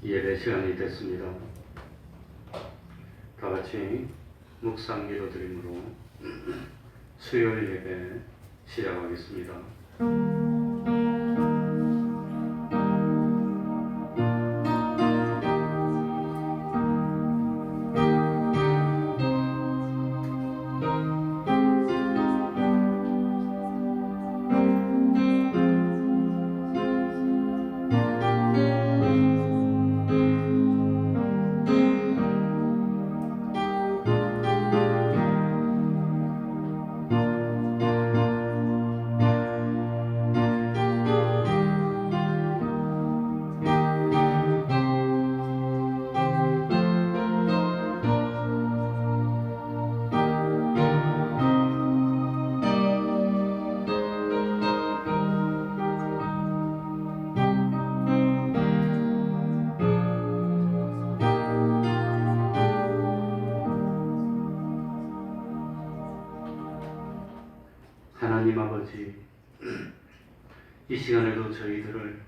예배 시간이 됐습니다. 다 같이 묵상 기도 드림으로 수요일 예배 시작하겠습니다. 하나님 아버지, 이 시간에도 저희들을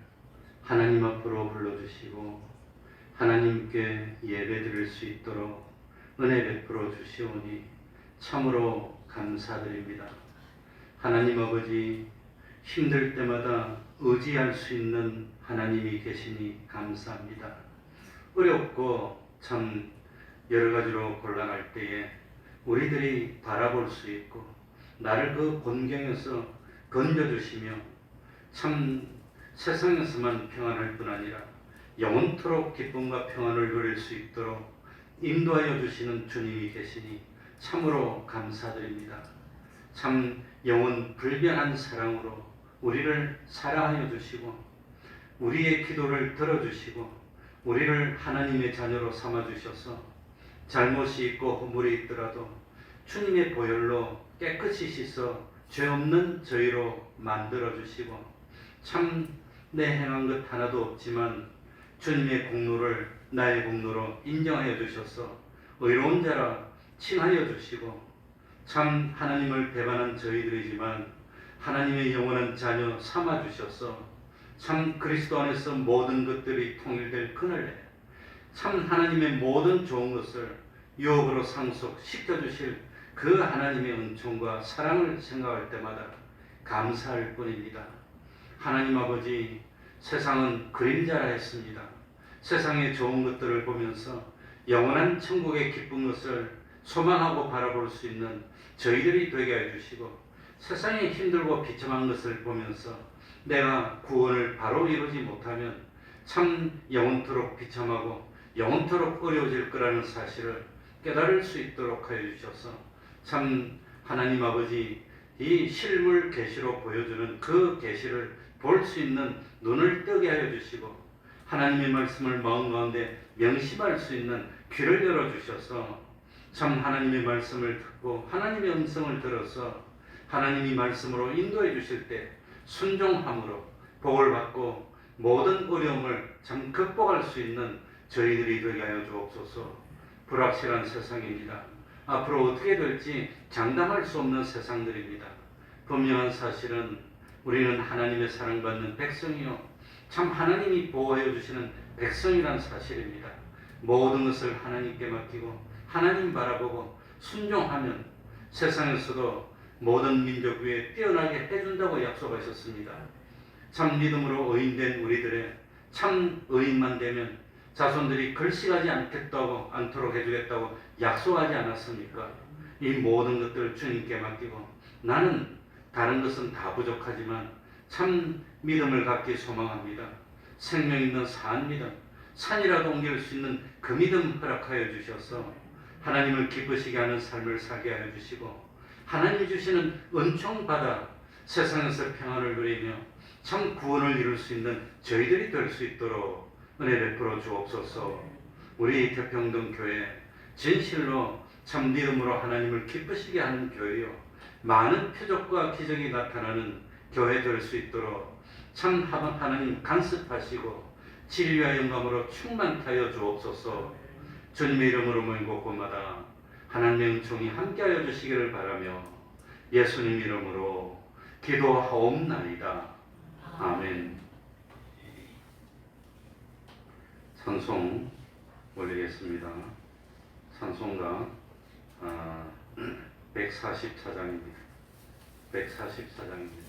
하나님 앞으로 불러주시고 하나님께 예배드릴 수 있도록 은혜 베풀어 주시오니 참으로 감사드립니다. 하나님 아버지, 힘들 때마다 의지할 수 있는 하나님이 계시니 감사합니다. 어렵고 참 여러 가지로 곤란할 때에 우리들이 바라볼 수 있고 나를 그 곤경에서 건져주시며 참 세상에서만 평안할 뿐 아니라 영원토록 기쁨과 평안을 누릴 수 있도록 인도하여 주시는 주님이 계시니 참으로 감사드립니다. 참 영원 불변한 사랑으로 우리를 사랑하여 주시고 우리의 기도를 들어주시고 우리를 하나님의 자녀로 삼아주셔서 잘못이 있고 허물이 있더라도 주님의 보혈로 깨끗이 씻어 죄 없는 저희로 만들어주시고 참 내 행한 것 하나도 없지만 주님의 공로를 나의 공로로 인정하여 주셔서 의로운 자라 칭하여 주시고 참 하나님을 배반한 저희들이지만 하나님의 영원한 자녀 삼아주셔서 참 그리스도 안에서 모든 것들이 통일될 그날에 참 하나님의 모든 좋은 것을 유혹으로 상속시켜주실 그 하나님의 은총과 사랑을 생각할 때마다 감사할 뿐입니다. 하나님 아버지, 세상은 그림자라 했습니다. 세상의 좋은 것들을 보면서 영원한 천국의 기쁜 것을 소망하고 바라볼 수 있는 저희들이 되게 해주시고 세상에 힘들고 비참한 것을 보면서 내가 구원을 바로 이루지 못하면 참 영원토록 비참하고 영원토록 어려워질 거라는 사실을 깨달을 수 있도록 하여 주셔서 참 하나님 아버지, 이 실물 계시로 보여주는 그 계시를 볼 수 있는 눈을 뜨게 하여 주시고 하나님의 말씀을 마음 가운데 명심할 수 있는 귀를 열어주셔서 참 하나님의 말씀을 듣고 하나님의 음성을 들어서 하나님이 말씀으로 인도해 주실 때 순종함으로 복을 받고 모든 어려움을 참 극복할 수 있는 저희들이 되게 하여 주옵소서. 불확실한 세상입니다. 앞으로 어떻게 될지 장담할 수 없는 세상들입니다. 분명한 사실은 우리는 하나님의 사랑받는 백성이요 참 하나님이 보호해 주시는 백성이란 사실입니다. 모든 것을 하나님께 맡기고 하나님 바라보고 순종하면 세상에서도 모든 민족 위에 뛰어나게 해준다고 약속하셨습니다. 참 믿음으로 의인된 우리들의 참 의인만 되면 자손들이 글씨가지 않도록 해주겠다고 약속하지 않았습니까? 이 모든 것들을 주님께 맡기고 나는 다른 것은 다 부족하지만 참 믿음을 갖기 소망합니다. 생명 있는 산 믿음, 산이라도 옮길 수 있는 그 믿음 허락하여 주셔서 하나님을 기쁘시게 하는 삶을 살게 하여 주시고 하나님이 주시는 은총 받아 세상에서 평안을 누리며 참 구원을 이룰 수 있는 저희들이 될 수 있도록 은혜 베풀어 주옵소서. 우리 태평동 교회 진실로 참 믿음으로 하나님을 기쁘시게 하는 교회요 많은 표적과 기적이 나타나는 교회 될 수 있도록 참 하나님 간섭하시고 진리와 영감으로 충만케 하여 주옵소서. 주님의 이름으로 모인 곳곳마다 하나님의 은총이 함께하여 주시기를 바라며 예수님 이름으로 기도하옵나이다. 아멘. 찬송 올리겠습니다. 찬송가 144장입니다. 144장입니다.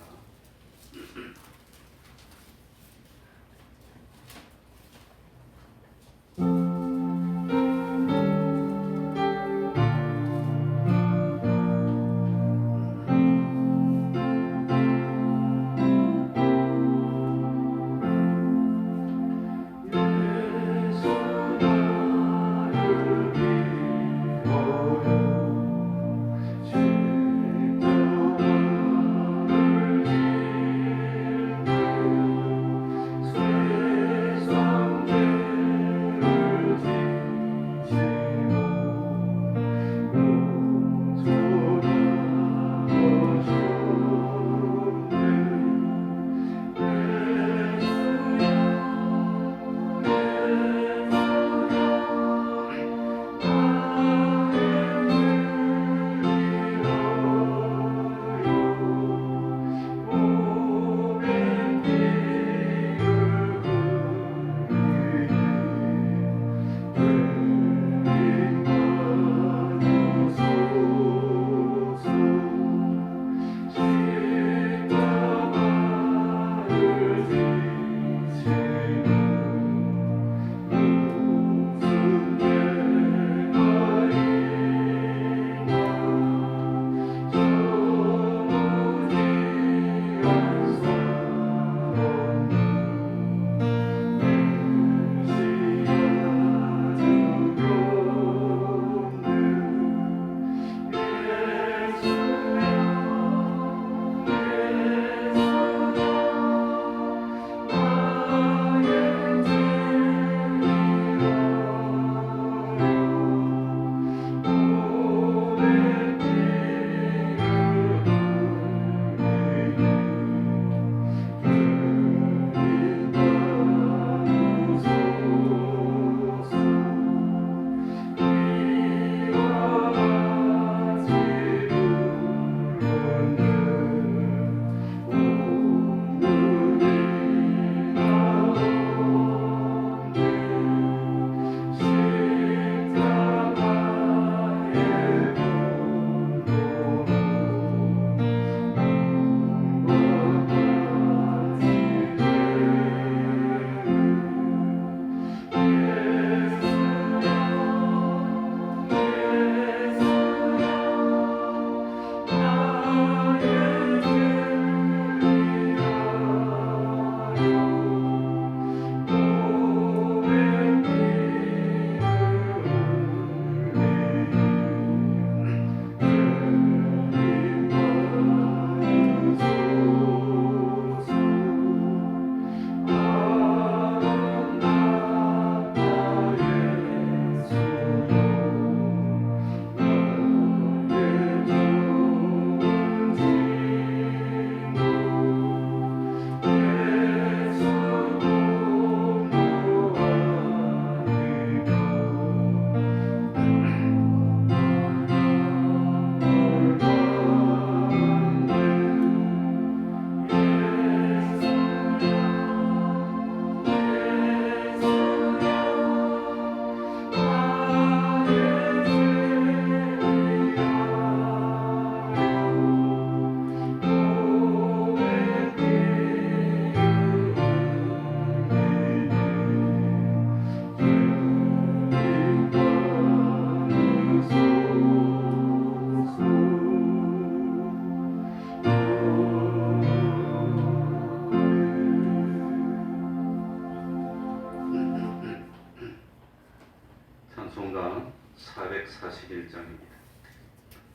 찬송가 441장입니다.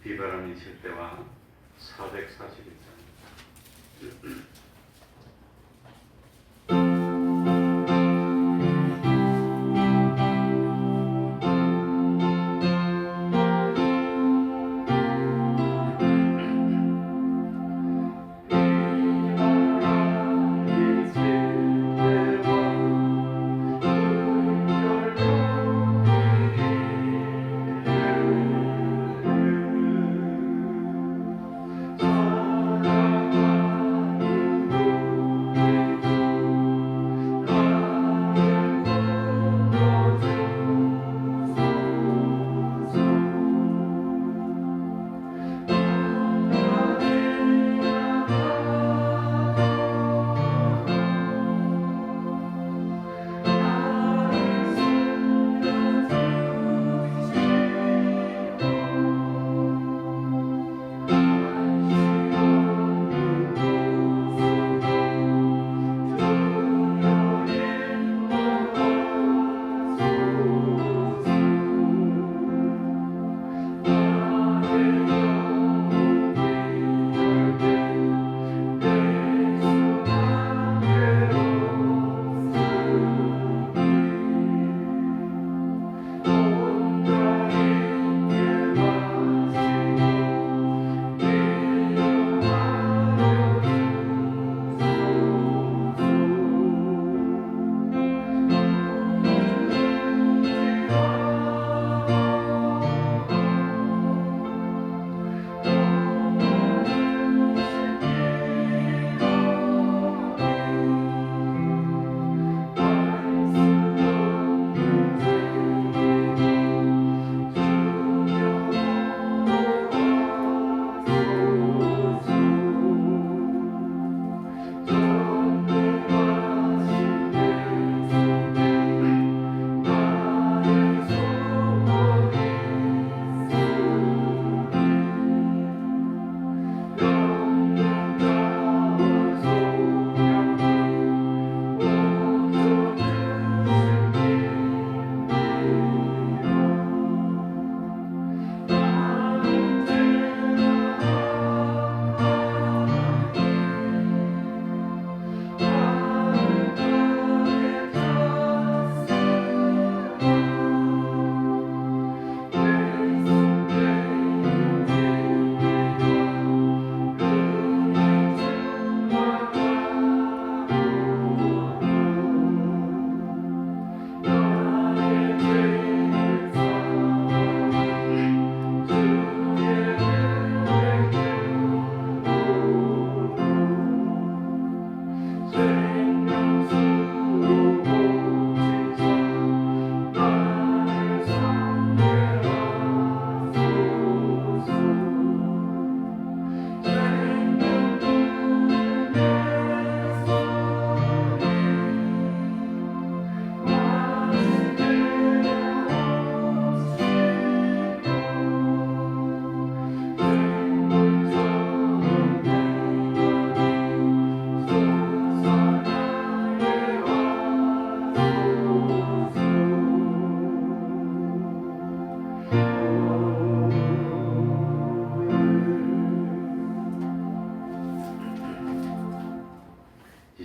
비바람이 칠 때와 441장입니다.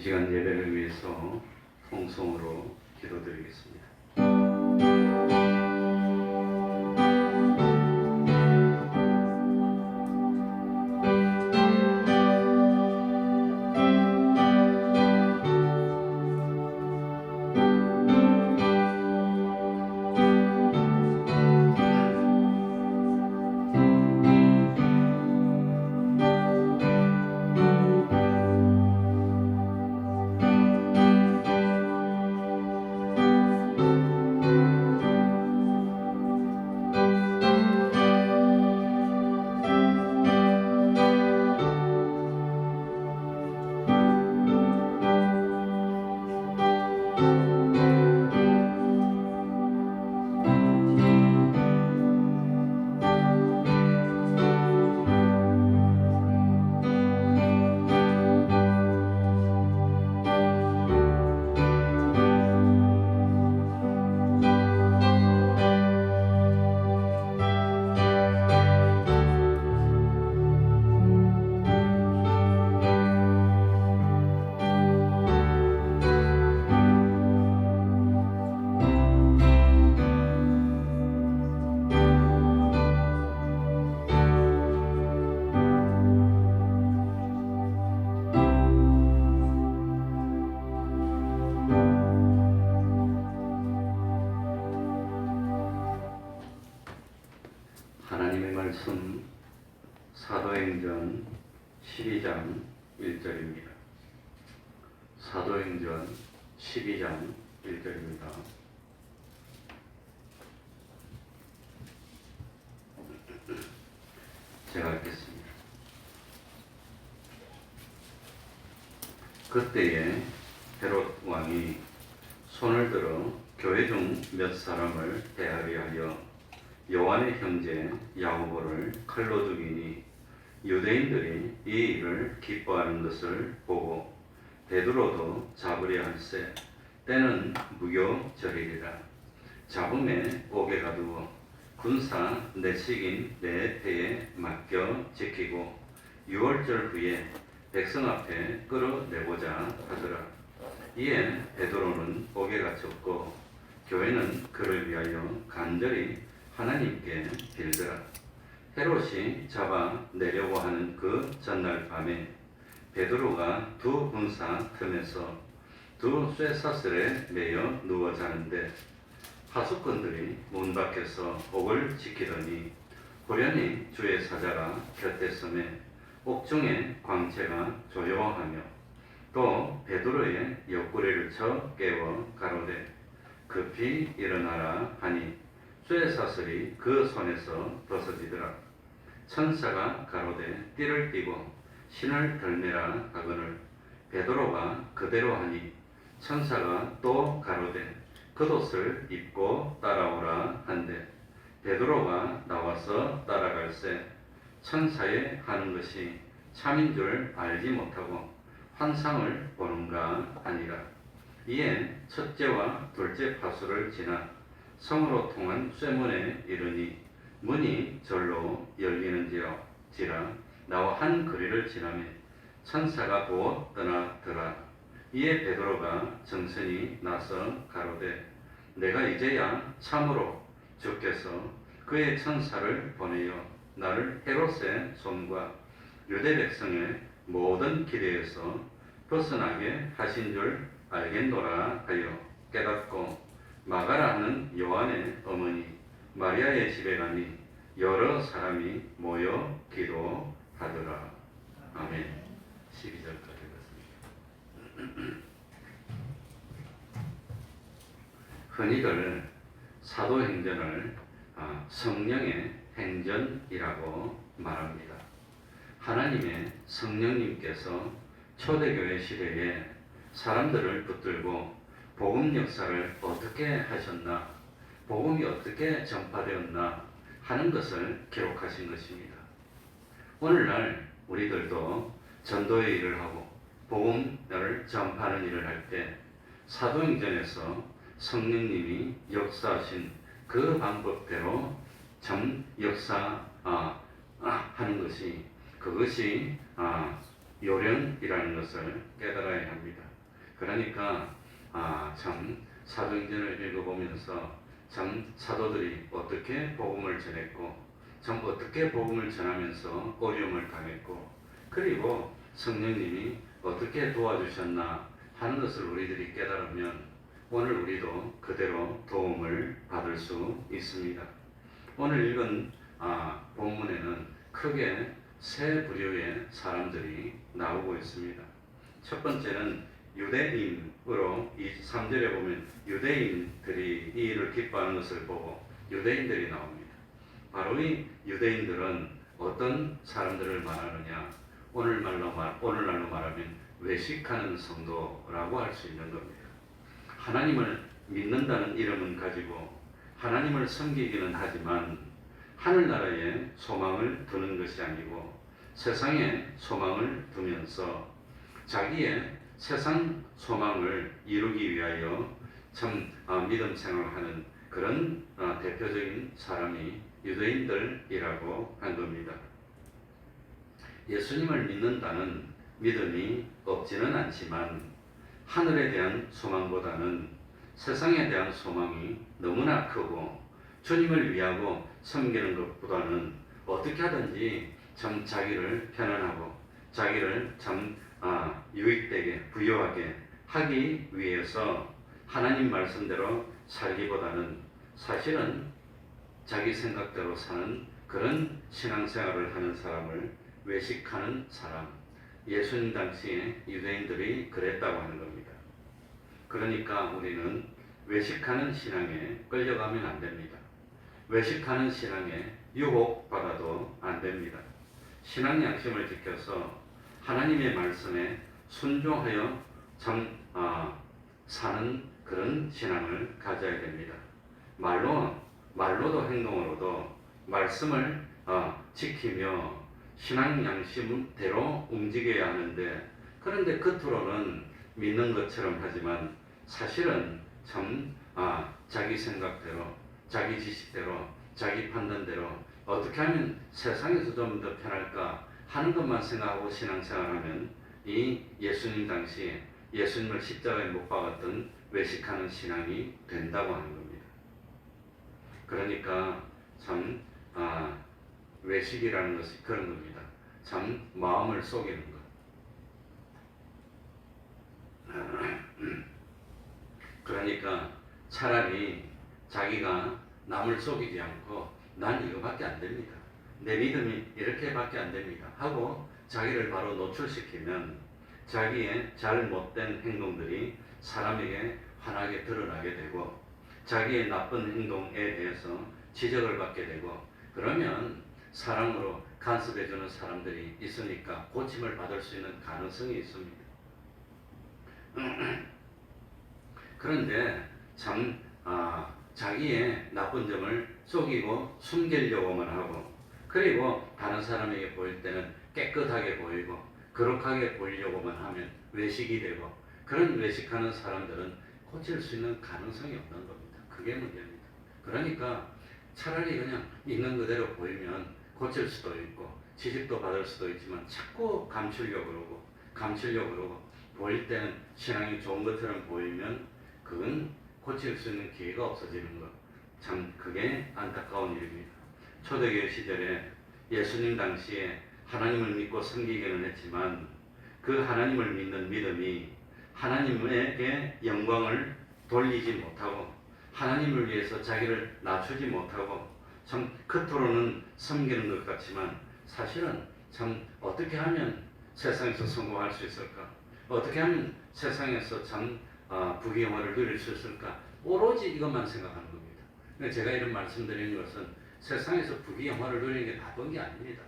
시간 예배를 위해서 통성으로 기도드리겠습니다. 하나님의 말씀 사도행전 12장 1절입니다. 사도행전 12장 1절입니다. 제가 읽겠습니다. 그때에 헤롯 왕이 손을 들어 교회 중 몇 사람을 대하려 하여 요한의 형제 야고보를 칼로 죽이니 유대인들이 이 일을 기뻐하는 것을 보고 베드로도 잡으려 할세 때는 무교절이리라. 잡음에 옥에 가두어 군사 내식인 내 패에 맡겨 지키고 6월절 후에 백성 앞에 끌어내보자 하더라. 이에 베드로는 옥에 갇혔고 교회는 그를 위하여 간절히 하나님께 빌더라. 헤롯이 잡아 내려고 하는 그 전날 밤에 베드로가 두 군사 틈에서 두 쇠사슬에 매여 누워 자는데 하수꾼들이 문 밖에서 옥을 지키더니 호련히 주의 사자가 곁에 서매 옥중의 광채가 조용하며 또 베드로의 옆구리를 쳐 깨워 가로되 급히 일어나라 하니 쇠사슬이 그 손에서 벗어지더라. 천사가 가로되 띠를 띠고 신을 덜매라 하거늘 베드로가 그대로 하니 천사가 또 가로되 겉옷을 입고 따라오라 한데 베드로가 나와서 따라갈새 천사의 하는 것이 참인 줄 알지 못하고 환상을 보는가 하니라. 이에 첫째와 둘째 파수를 지나 성으로 통한 쇠문에 이르니 문이 절로 열리는지라 나와 한 거리를 지나매 천사가 곧 떠나더라. 이에 베드로가 정신이 나서 가로되 내가 이제야 참으로 주께서 그의 천사를 보내어 나를 헤롯의 손과 유대 백성의 모든 기대에서 벗어나게 하신 줄 알겠노라 하여 깨닫고 마가라 하는 요한의 어머니 마리아의 집에 가니 여러 사람이 모여 기도하더라. 아멘. 12절까지 읽었습니다. 흔히들 사도행전을 성령의 행전이라고 말합니다. 하나님의 성령님께서 초대교회 시대에 사람들을 붙들고 복음 역사를 어떻게 하셨나, 복음이 어떻게 전파되었나 하는 것을 기록하신 것입니다. 오늘날 우리들도 전도의 일을 하고 복음을 전파하는 일을 할 때 사도행전에서 성령님이 역사하신 그 방법대로 하는 것이 그것이 요령이라는 것을 깨달아야 합니다. 그러니까 참 사도행전을 읽어보면서 참 사도들이 어떻게 복음을 전했고 참 어떻게 복음을 전하면서 어려움을 당했고 그리고 성령님이 어떻게 도와주셨나 하는 것을 우리들이 깨달으면 오늘 우리도 그대로 도움을 받을 수 있습니다. 오늘 읽은 본문에는 크게 세 부류의 사람들이 나오고 있습니다. 첫 번째는 유대인으로 3절에 보면 유대인들이 이 일을 기뻐하는 것을 보고 유대인들이 나옵니다. 바로 이 유대인들은 어떤 사람들을 말하느냐? 오늘날로 말하면 외식하는 성도라고 할 수 있는 겁니다. 하나님을 믿는다는 이름은 가지고 하나님을 섬기기는 하지만 하늘나라에 소망을 두는 것이 아니고 세상에 소망을 두면서 자기의 세상 소망을 이루기 위하여 참 믿음 생활하는 그런 대표적인 사람이 유대인들이라고 한 겁니다. 예수님을 믿는다는 믿음이 없지는 않지만 하늘에 대한 소망보다는 세상에 대한 소망이 너무나 크고 주님을 위하고 섬기는 것보다는 어떻게 하든지 참 자기를 편안하고 자기를 참 유익되게 부유하게 하기 위해서 하나님 말씀대로 살기보다는 사실은 자기 생각대로 사는 그런 신앙생활을 하는 사람을 외식하는 사람, 예수님 당시에 유대인들이 그랬다고 하는 겁니다. 그러니까 우리는 외식하는 신앙에 끌려가면 안 됩니다. 외식하는 신앙에 유혹받아도 안 됩니다. 신앙 양심을 지켜서 하나님의 말씀에 순종하여 사는 그런 신앙을 가져야 됩니다. 말로도 행동으로도 말씀을 지키며 신앙 양심대로 움직여야 하는데 그런데 겉으로는 믿는 것처럼 하지만 사실은 참 자기 생각대로 자기 지식대로 자기 판단대로 어떻게 하면 세상에서 좀 더 편할까 하는 것만 생각하고 신앙생활하면 이 예수님 당시에 예수님을 십자가에 못 박았던 외식하는 신앙이 된다고 하는 겁니다. 그러니까 참 외식이라는 것이 그런 겁니다. 참 마음을 속이는 것. 그러니까 차라리 자기가 남을 속이지 않고 난 이거밖에 안 됩니다. 내 믿음이 이렇게밖에 안 됩니다. 하고 자기를 바로 노출시키면 자기의 잘못된 행동들이 사람에게 환하게 드러나게 되고 자기의 나쁜 행동에 대해서 지적을 받게 되고 그러면 사랑으로 간섭해주는 사람들이 있으니까 고침을 받을 수 있는 가능성이 있습니다. 그런데 참 자기의 나쁜 점을 속이고 숨기려고만 하고 그리고 다른 사람에게 보일 때는 깨끗하게 보이고 거룩하게 보이려고만 하면 외식이 되고 그런 외식하는 사람들은 고칠 수 있는 가능성이 없는 겁니다. 그게 문제입니다. 그러니까 차라리 그냥 있는 그대로 보이면 고칠 수도 있고 지식도 받을 수도 있지만 자꾸 감추려고 그러고 보일 때는 신앙이 좋은 것처럼 보이면 그건 고칠 수 있는 기회가 없어지는 것. 참 그게 안타까운 일입니다. 초대교회 시절에 예수님 당시에 하나님을 믿고 섬기기는 했지만 그 하나님을 믿는 믿음이 하나님에게 영광을 돌리지 못하고 하나님을 위해서 자기를 낮추지 못하고 참 겉으로는 섬기는 것 같지만 사실은 참 어떻게 하면 세상에서 성공할 수 있을까? 어떻게 하면 세상에서 참 부귀영화를 누릴 수 있을까? 오로지 이것만 생각하는 겁니다. 제가 이런 말씀드리는 것은 세상에서 부귀영화를 누리는 게 나쁜 게 아닙니다.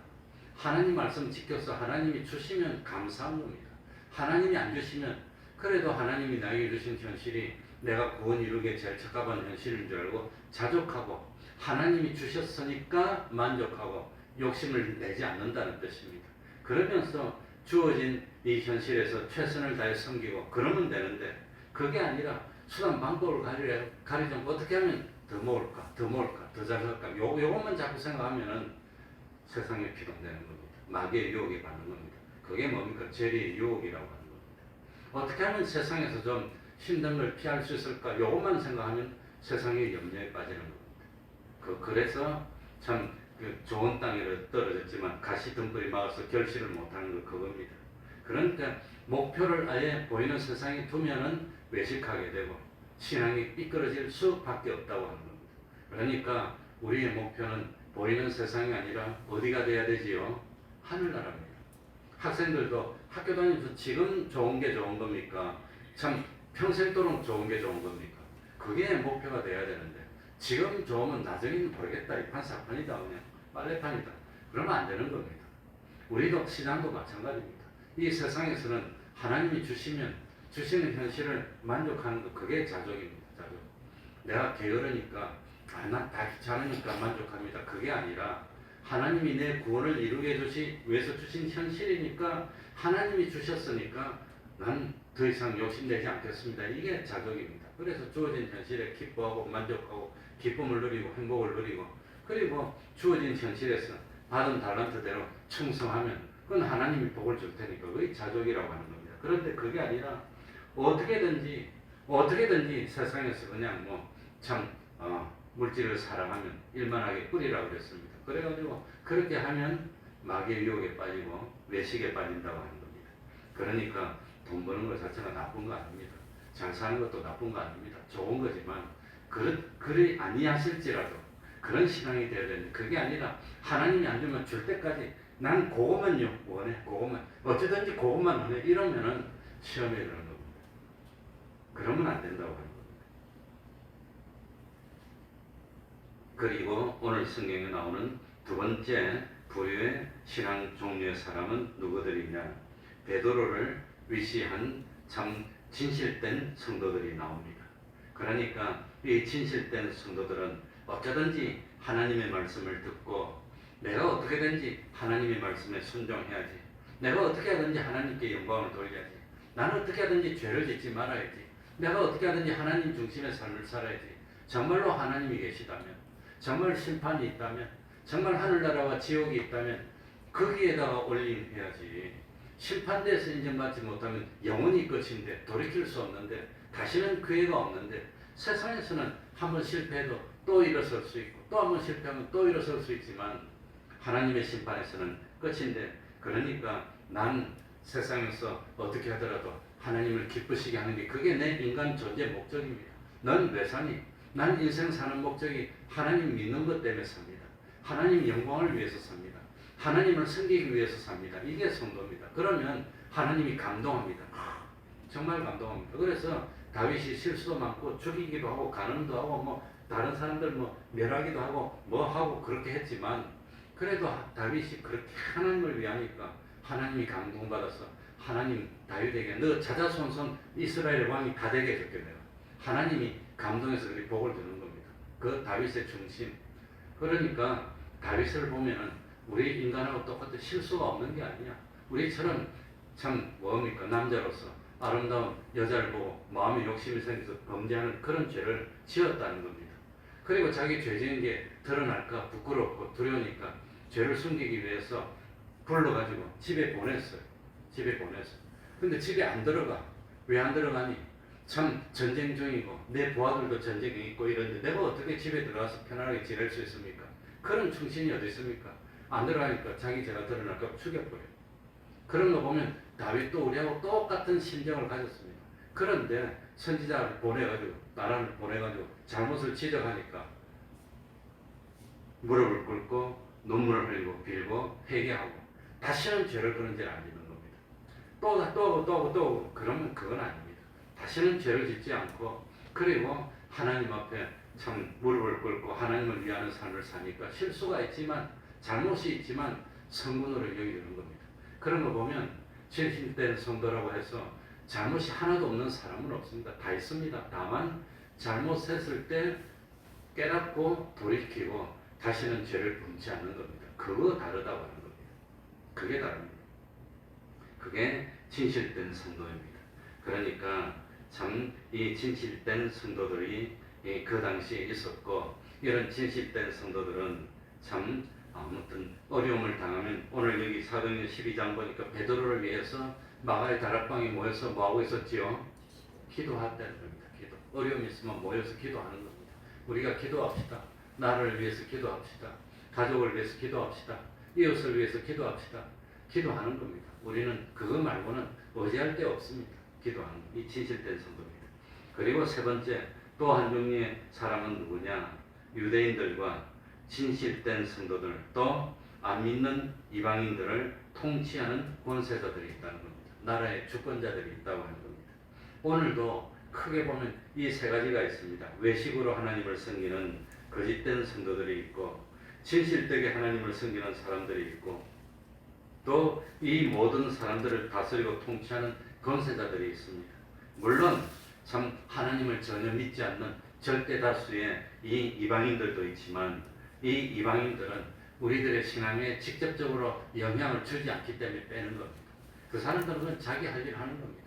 하나님 말씀 지켜서 하나님이 주시면 감사한 겁니다. 하나님이 안 주시면 그래도 하나님이 나에게 주신 현실이 내가 구원 이루기에 제일 적합한 현실인 줄 알고 자족하고 하나님이 주셨으니까 만족하고 욕심을 내지 않는다는 뜻입니다. 그러면서 주어진 이 현실에서 최선을 다해 섬기고 그러면 되는데 그게 아니라 수단 방법을 가리자면 어떻게 하면 더 먹을까 더 잘할까 요것만 자꾸 생각하면은 세상에 피동되는 겁니다. 마귀의 유혹에 받는 겁니다. 그게 뭡니까? 죄의 유혹이라고 하는 겁니다. 어떻게 하면 세상에서 좀 힘든 걸 피할 수 있을까? 요것만 생각하면 세상의 염려에 빠지는 겁니다. 그래서 참 좋은 땅에 떨어졌지만 가시 등불이 막아서 결실을 못하는 거 그겁니다. 그러니까 목표를 아예 보이는 세상에 두면은 외식하게 되고 신앙이 삐뚤어질 수밖에 없다고 하는 겁니다. 그러니까 우리의 목표는 보이는 세상이 아니라 어디가 돼야 되지요? 하늘나라입니다. 학생들도 학교 다니면서 지금 좋은 게 좋은 겁니까? 참 평생도록 좋은 게 좋은 겁니까? 그게 목표가 돼야 되는데 지금 좋으면 나중에는 모르겠다. 이 판사판이다. 그냥 빨래판이다. 그러면 안 되는 겁니다. 우리도 신앙도 마찬가지입니다. 이 세상에서는 하나님이 주시는 현실을 만족하는 것, 그게 자족입니다. 자족. 내가 게으르니까 난 다 귀찮으니까 만족합니다. 그게 아니라 하나님이 내 구원을 이루게 위해서 주신 현실이니까 하나님이 주셨으니까 난 더 이상 욕심내지 않겠습니다. 이게 자족입니다. 그래서 주어진 현실에 기뻐하고 만족하고 기쁨을 누리고 행복을 누리고 그리고 주어진 현실에서 받은 달란트대로 충성하면 그건 하나님이 복을 줄 테니까 그게 자족이라고 하는 겁니다. 그런데 그게 아니라 어떻게든지 세상에서 그냥 물질을 사랑하면 일만하게 뿌리라고 그랬습니다. 그래가지고 그렇게 하면 마귀의 유혹에 빠지고 외식에 빠진다고 하는 겁니다. 그러니까 돈 버는 것 자체가 나쁜 거 아닙니다. 잘 사는 것도 나쁜 거 아닙니다. 좋은 거지만 그리 아니하실지라도 그런 신앙이 되어야 되는데 그게 아니라 하나님이 안 주면 줄 때까지 난 그것만요 원해. 그것만 어쩌든지 그것만 원해. 이러면은 시험에 그러는 겁니다. 그러면 안 된다고 하는 겁니다. 그리고 오늘 성경에 나오는 두 번째 부유의 신앙 종류의 사람은 누구들이냐? 베드로를 위시한 참 진실된 성도들이 나옵니다. 그러니까 이 진실된 성도들은 어쩌든지 하나님의 말씀을 듣고 내가 어떻게든지 하나님의 말씀에 순종해야지. 내가 어떻게 하든지 하나님께 영광을 돌려야지. 나는 어떻게 하든지 죄를 짓지 말아야지. 내가 어떻게 하든지 하나님 중심의 삶을 살아야지. 정말로 하나님이 계시다면, 정말 심판이 있다면, 정말 하늘나라와 지옥이 있다면 거기에다가 올림해야지. 심판대에서 인정받지 못하면 영원히 끝인데 돌이킬 수 없는데 다시는 기회가 없는데 세상에서는 한번 실패해도 또 일어설 수 있고 또 한번 실패하면 또 일어설 수 있지만 하나님의 심판에서는 끝인데 그러니까 난 세상에서 어떻게 하더라도 하나님을 기쁘시게 하는 게 그게 내 인간 존재 목적입니다. 넌 왜 사니? 난 인생 사는 목적이 하나님 믿는 것 때문에 삽니다. 하나님 영광을 위해서 삽니다. 하나님을 섬기기 위해서 삽니다. 이게 성도입니다. 그러면 하나님이 감동합니다. 정말 감동합니다. 그래서 다윗이 실수도 많고 죽이기도 하고 간음도 하고 다른 사람들 멸하기도 하고 그렇게 했지만 그래도 다윗이 그렇게 하나님을 위하니까 하나님이 감동받아서 하나님 다윗에게 너 자자손손 이스라엘 왕이 다 되게 해줄게 내가. 하나님이 감동해서 그렇게 복을 주는 겁니다. 그 다윗의 중심. 그러니까 다윗을 보면은 우리 인간하고 똑같은 실수가 없는 게 아니야. 우리처럼 참 남자로서 아름다운 여자를 보고 마음에 욕심이 생겨서 범죄하는 그런 죄를 지었다는 겁니다. 그리고 자기 죄 지은 게 드러날까 부끄럽고 두려우니까 죄를 숨기기 위해서 불러가지고 집에 보냈어요. 근데 집에 안 들어가. 왜 안 들어가니? 참 전쟁 중이고 내 부하들도 전쟁이 있고 이런데 내가 어떻게 집에 들어가서 편안하게 지낼 수 있습니까? 그런 충신이 어디 있습니까? 안 들어가니까 자기 죄가 드러날까 죽여버려요. 그런 거 보면 다윗도 우리하고 똑같은 심정을 가졌습니다. 그런데 선지자를 보내가지고 나라를 보내가지고 잘못을 지적하니까 무릎을 꿇고 눈물을 흘리고 빌고 회개하고 다시는 죄를 그런지 안 짓는 겁니다. 또 하고 그러면 그건 아닙니다. 다시는 죄를 짓지 않고 그리고 하나님 앞에 참 무릎을 꿇고 하나님을 위하는 삶을 사니까 실수가 있지만 잘못이 있지만 성군으로 여기는 겁니다. 그런 거 보면 진실된 성도라고 해서 잘못이 하나도 없는 사람은 없습니다. 다 있습니다. 다만 잘못했을 때 깨닫고 돌이키고 다시는 죄를 범치 않는 겁니다. 그거 다르다고 하는 겁니다. 그게 다릅니다. 그게 진실된 성도입니다. 그러니까 참 이 진실된 성도들이 그 당시에 있었고 이런 진실된 성도들은 참 아무튼 어려움을 당하면 오늘 여기 사도행전 12장 보니까 베드로를 위해서 마가의 다락방에 모여서 뭐하고 있었지요? 기도했다는 겁니다. 기도. 어려움이 있으면 모여서 기도하는 겁니다. 우리가 기도합시다. 나를 위해서 기도합시다. 가족을 위해서 기도합시다. 이웃을 위해서 기도합시다. 기도하는 겁니다. 우리는 그거 말고는 의지할 데 없습니다. 기도하는 이 진실된 성도입니다. 그리고 세 번째 또 한 종류의 사람은 누구냐? 유대인들과 진실된 성도들 또 안 믿는 이방인들을 통치하는 권세자들이 있다는 겁니다. 나라의 주권자들이 있다고 하는 겁니다. 오늘도 크게 보면 이 세 가지가 있습니다. 외식으로 하나님을 섬기는 거짓된 성도들이 있고 진실되게 하나님을 섬기는 사람들이 있고 또 이 모든 사람들을 다스리고 통치하는 권세자들이 있습니다. 물론 참 하나님을 전혀 믿지 않는 절대 다수의 이 이방인들도 있지만 이 이방인들은 우리들의 신앙에 직접적으로 영향을 주지 않기 때문에 빼는 겁니다. 그 사람들은 자기 할 일 하는 겁니다.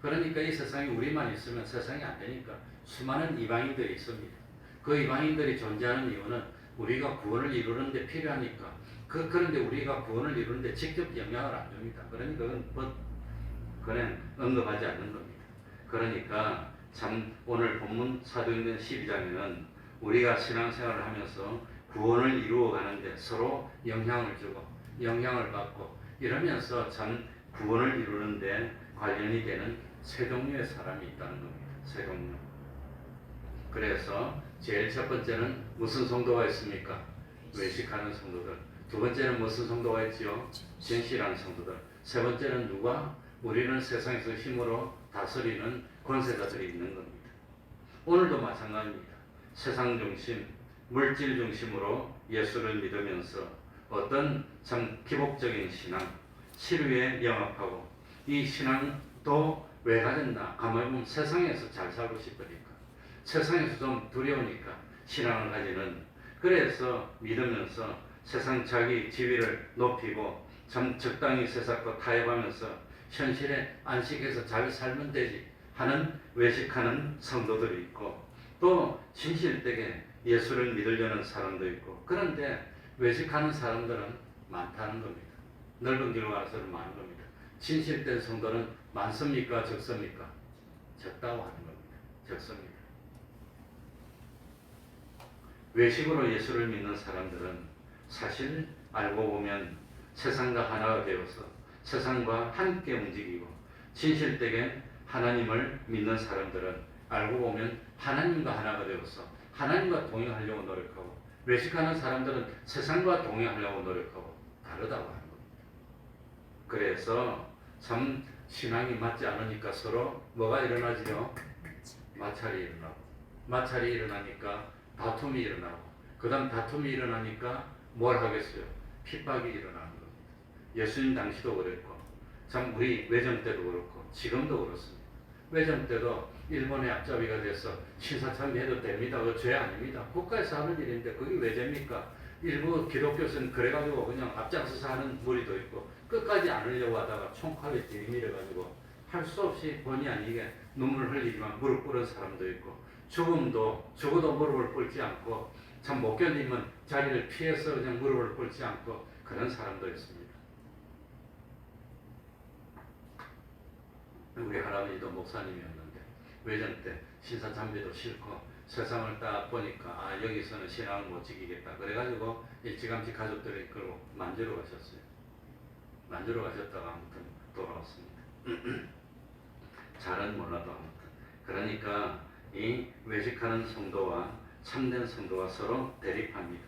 그러니까 이 세상에 우리만 있으면 세상이 안 되니까 수많은 이방인들이 있습니다. 그 이방인들이 존재하는 이유는 우리가 구원을 이루는 데 필요하니까 그런데 우리가 구원을 이루는데 직접 영향을 안 줍니다. 그러니까 그건 언급하지 않는 겁니다. 그러니까 참 오늘 본문 사도행전 12장에는 우리가 신앙생활을 하면서 구원을 이루어 가는데 서로 영향을 주고 영향을 받고 이러면서 참 구원을 이루는데 관련이 되는 세 종류의 사람이 있다는 겁니다. 세 종류. 그래서 제일 첫 번째는 무슨 성도가 있습니까? 외식하는 성도들. 두 번째는 무슨 성도가 있지요? 진실한 성도들. 세 번째는 누가? 우리는 세상에서 힘으로 다스리는 권세자들이 있는 겁니다. 오늘도 마찬가지입니다. 세상 중심, 물질 중심으로 예수를 믿으면서 어떤 참 기복적인 신앙, 치료에 영합하고 이 신앙도 왜 가졌나? 가만히 보면 세상에서 잘 살고 싶으니까 세상에서 좀 두려우니까 신앙을 가지는 그래서 믿으면서 세상 자기 지위를 높이고 참 적당히 세상과 타협하면서 현실에 안식해서 잘 살면 되지 하는 외식하는 성도들이 있고 또 진실되게 예수를 믿으려는 사람도 있고 그런데 외식하는 사람들은 많다는 겁니다. 넓은 길로 가서는 많은 겁니다. 진실된 성도는 많습니까? 적습니까? 적다고 하는 겁니다. 적습니다. 외식으로 예수를 믿는 사람들은 사실 알고 보면 세상과 하나가 되어서 세상과 함께 움직이고 진실되게 하나님을 믿는 사람들은 알고 보면 하나님과 하나가 되어서 하나님과 동행하려고 노력하고 외식하는 사람들은 세상과 동행하려고 노력하고 다르다고 하는 겁니다. 그래서 참 신앙이 맞지 않으니까 서로 뭐가 일어나지요? 마찰이 일어나고 마찰이 일어나니까 다툼이 일어나고 그 다음 다툼이 일어나니까 뭘 하겠어요? 핍박이 일어나는 겁니다. 예수님 당시도 그랬고 참 우리 외정 때도 그렇고 지금도 그렇습니다. 외정 때도 일본의 앞잡이가 돼서 신사참배해도 됩니다. 그 죄 아닙니다. 국가에서 하는 일인데 그게 왜 죄입니까? 일부 기독교에서는 그래가지고 그냥 앞장서서 하는 무리도 있고 끝까지 안 하려고 하다가 총칼에 들이밀어가지고 할 수 없이 본의 아니게 눈물을 흘리지만 무릎 꿇은 사람도 있고 죽어도 무릎을 꿇지 않고 참 못 견디면 자리를 피해서 그냥 무릎을 꿇지 않고 그런 사람도 있습니다. 우리 할아버지도 목사님이었는데 외전 때 신사참배도 싫고 세상을 딱 보니까 아 여기서는 신앙을 못 지키겠다 그래가지고 일찌감치 가족들이 끌고 만주로 가셨어요. 만주로 가셨다가 아무튼 돌아왔습니다. 잘은 몰라도 아무튼 그러니까 이 외식하는 성도와 참된 성도가 서로 대립합니다.